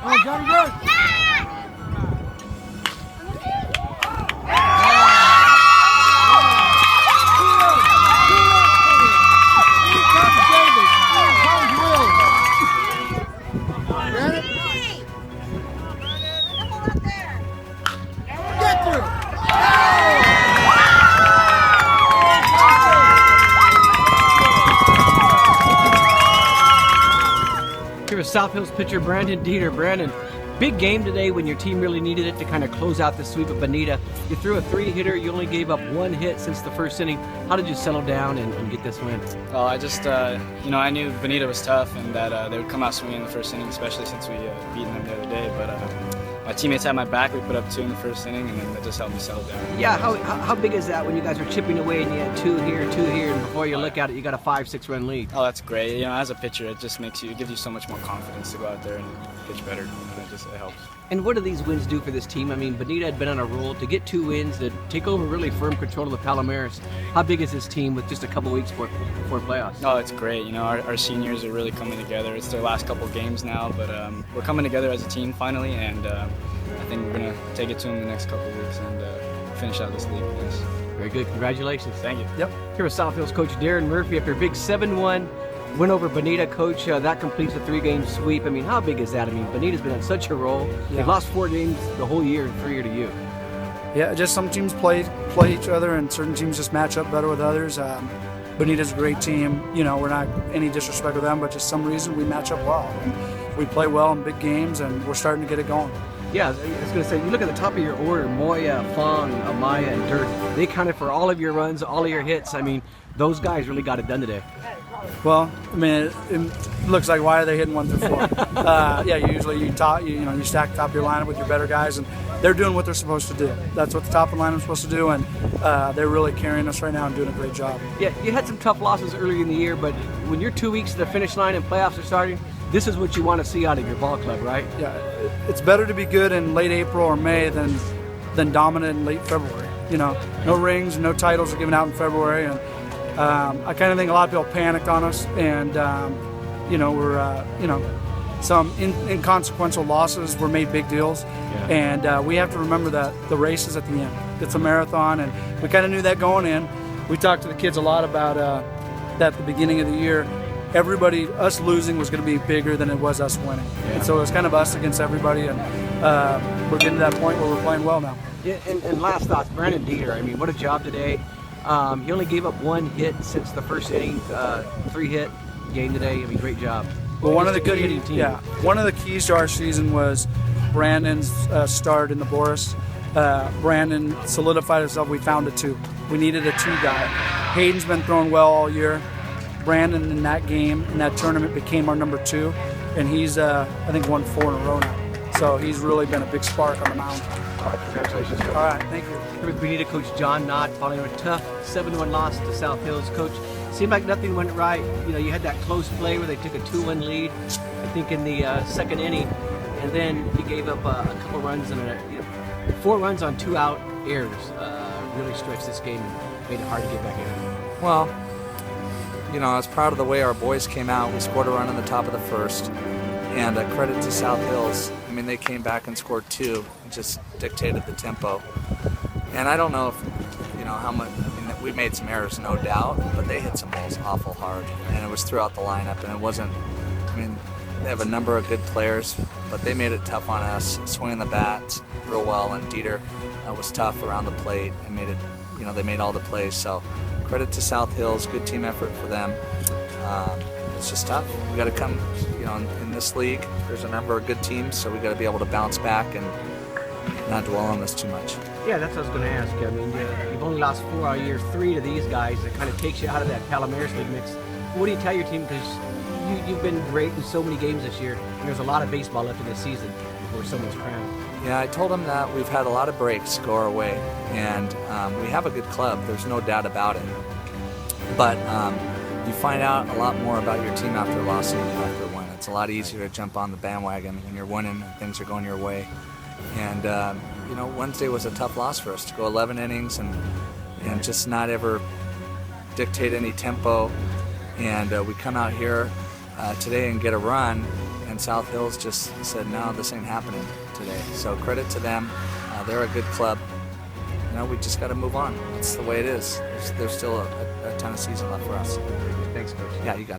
on, Johnny, good. Here is South Hills pitcher Brandon Dieter. Brandon, big game today when your team really needed it to kind of close out the sweep of Bonita. You threw a 3-hitter. You only gave up 1 hit since the first inning. How did you settle down and get this win? Well, I just, I knew Bonita was tough and that they would come out swinging in the first inning, especially since we beaten them the other day. But my teammates had my back. We put up 2 in the first inning, and then that just helped me settle down. Yeah, how big is that when you guys are chipping away and you had 2 here, and before you look at it, you got a 5-6 run lead? Oh, that's great. As a pitcher, it just gives you so much more confidence to go out there and pitch better. It helps. And what do these wins do for this team? I mean, Bonita had been on a roll. To get 2 wins, to take over really firm control of the Palomares. How big is this team with just a couple weeks before playoffs? Oh, it's great. Our seniors are really coming together. It's their last couple games now, but we're coming together as a team finally, and I think we're going to take it to them the next couple weeks and finish out this league. Yes. Very good. Congratulations. Thank you. Yep. Here with South Hills coach Darren Murphy after a big 7-1 win over Bonita. Coach, that completes a 3-game sweep. I mean, how big is that? I mean, Bonita's been on such a roll. Yeah. They've lost 4 games the whole year and 3 to you. Yeah, just some teams play each other, and certain teams just match up better with others. Bonita's a great team. We're not any disrespect with them, but just some reason we match up well. And we play well in big games, and we're starting to get it going. Yeah, I was going to say, you look at the top of your order, Moya, Fong, Amaya, and Dirt. They counted for all of your runs, all of your hits. I mean, those guys really got it done today. Well, I mean, it looks like why are they hitting 1 through 4? Usually you stack the top of your lineup with your better guys, and they're doing what they're supposed to do. That's what the top of the lineup is supposed to do, and they're really carrying us right now and doing a great job. Yeah, you had some tough losses earlier in the year, but when you're 2 weeks to the finish line and playoffs are starting, this is what you want to see out of your ball club, right? Yeah, it's better to be good in late April or May than dominant in late February. No rings, no titles are given out in February, and I kind of think a lot of people panicked on us, and some inconsequential losses were made big deals, and we have to remember that the race is at the end. It's a marathon, and we kind of knew that going in. We talked to the kids a lot about that at the beginning of the year. Us losing was going to be bigger than it was us winning, and so it was kind of us against everybody, and we're getting to that point where we're playing well now. Yeah, and last thoughts, Brandon Dieter. I mean, what a job today. He only gave up 1 hit since the first inning, 3-hit game today. I mean, great job. Well, one of the keys to our season was Brandon's start in the Boris. Brandon solidified himself. We found a 2. We needed a 2 guy. Hayden's been throwing well all year. Brandon in that game, in that tournament, became our number 2, and he's I think won 4 in a row now. So he's really been a big spark on the mound. All right, congratulations, Coach. All right, thank you. Here with Bonita coach John Knott following a tough 7-1 loss to South Hills. Coach, seemed like nothing went right. You had that close play where they took a 2-1 lead, I think in the second inning, and then you gave up a couple runs and 4 runs on 2 out errors. Really stretched this game and made it hard to get back in. Well, I was proud of the way our boys came out. We scored a run in the top of the first, and credit to South Hills. I mean, they came back and scored 2 and just dictated the tempo. And I don't know if, how much, we made some errors, no doubt, but they hit some balls awful hard, and it was throughout the lineup, and it wasn't, they have a number of good players, but they made it tough on us, swinging the bats real well, and Dieter was tough around the plate and made it, they made all the plays, so credit to South Hills, good team effort for them. It's just tough. We got to come, in this league, there's a number of good teams, so we got to be able to bounce back and not dwell on this too much. Yeah, that's what I was going to ask you. I mean, you've only lost 4 out of year 3 to these guys. It kind of takes you out of that Palomares League mix. What do you tell your team? Because you've been great in so many games this year, and there's a lot of baseball left in this season before someone's crowned. Yeah, I told them that we've had a lot of breaks go our way, and we have a good club. There's no doubt about it. But you find out a lot more about your team after a loss than you do after a win. It's a lot easier to jump on the bandwagon when you're winning and things are going your way. And Wednesday was a tough loss for us to go 11 innings and just not ever dictate any tempo. And we come out here today and get a run, and South Hills just said, no, this ain't happening today. So credit to them. They're a good club. We just got to move on. That's the way it is. There's still a ton of season left for us. Thanks, Coach. Yeah, you got it.